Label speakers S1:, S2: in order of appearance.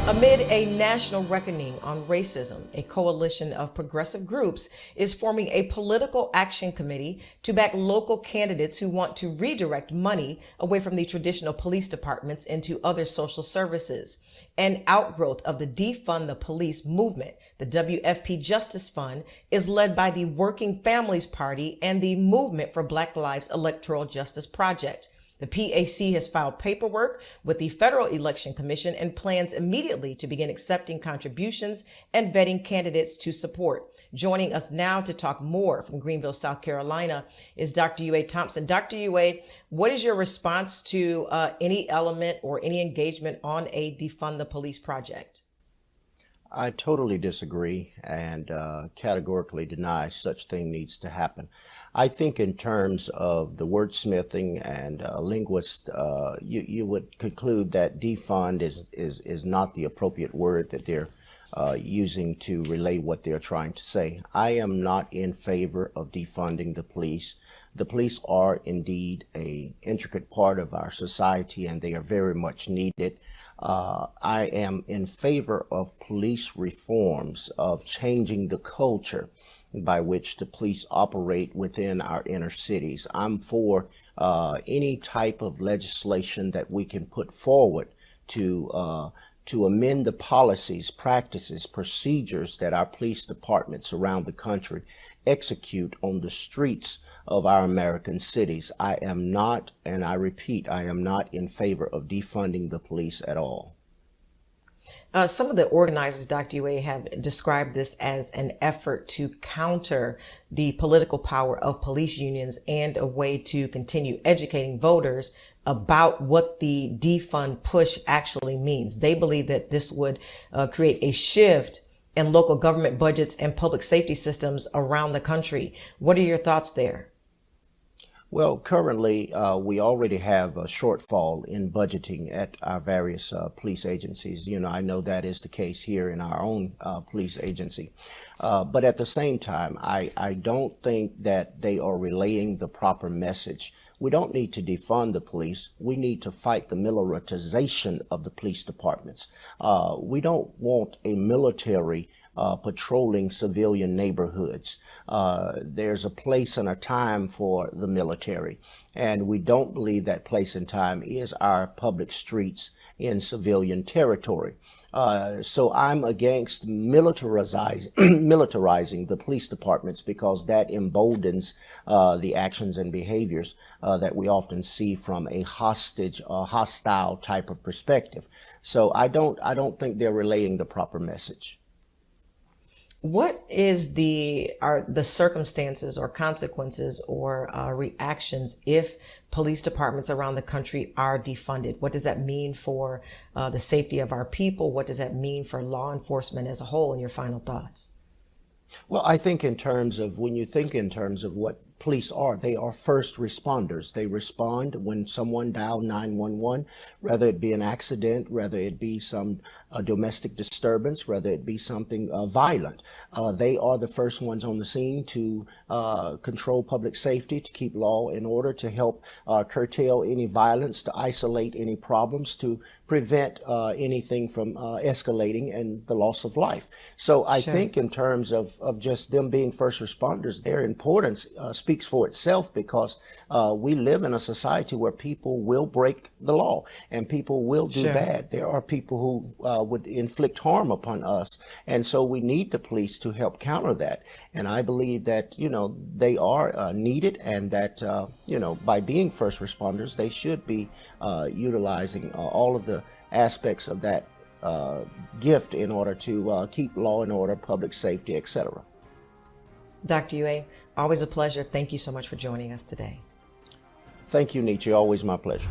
S1: Amid a national reckoning on racism, a coalition of progressive groups is forming a political action committee to back local candidates who want to redirect money away from the traditional police departments into other social services. An outgrowth of the defund the police movement, the WFP Justice Fund is led by the Working Families Party and the Movement for Black Lives Electoral Justice Project. The PAC has filed paperwork with the Federal Election Commission and plans immediately to begin accepting contributions and vetting candidates to support. Joining us now to talk more from Greenville, South Carolina is Dr. Yue Thompson. Dr. Yue, what is your response to any element or any engagement on a defund the police project?
S2: I totally disagree and categorically deny such thing needs to happen. I think in terms of the wordsmithing and linguist, you would conclude that defund is not the appropriate word that they're using to relay what they're trying to say. I am not in favor of defunding the police. The police are indeed an intricate part of our society and they are very much needed. I am in favor of police reforms, of changing the culture by which the police operate within our inner cities. I'm for any type of legislation that we can put forward to amend the policies, practices, procedures that our police departments around the country execute on the streets of our American cities. I am not, and I repeat, I am not in favor of defunding the police at all.
S1: Some of the organizers, Dr. Yue, have described this as an effort to counter the political power of police unions and a way to continue educating voters about what the defund push actually means. They believe that this would create a shift in local government budgets and public safety systems around the country. What are your thoughts there?
S2: Well, currently, we already have a shortfall in budgeting at our various police agencies. You know, I know that is the case here in our own police agency. But at the same time, I don't think that they are relaying the proper message. We don't need to defund the police. We need to fight the militarization of the police departments. We don't want a military patrolling civilian neighborhoods. There's a place and a time for the military, and we don't believe that place and time is our public streets in civilian territory. So I'm against militarizing the police departments because that emboldens the actions and behaviors that we often see from a hostile type of perspective. So I don't think they're relaying the proper message.
S1: What is are the circumstances or consequences or reactions if police departments around the country are defunded? What does that mean for the safety of our people? What does that mean for law enforcement as a whole? And your final thoughts?
S2: Well, I think in terms of, when you think in terms of what police are, they are first responders. They respond when someone dials 911, whether it be an accident, whether it be some domestic disturbance, whether it be something violent. They are the first ones on the scene to control public safety, to keep law and order, to help curtail any violence, to isolate any problems, to prevent anything from escalating and the loss of life. So I think in terms of just them being first responders, their importance speaks for itself, because we live in a society where people will break the law and people will do bad. There are people who would inflict harm upon us, and so we need the police to help counter that. And I believe that, you know, they are needed, and that, you know, by being first responders, they should be utilizing all of the aspects of that gift in order to keep law and order, public safety, etc.
S1: Dr. Yue, always a pleasure. Thank you so much for joining us today.
S2: Thank you, Nietzsche. Always my pleasure.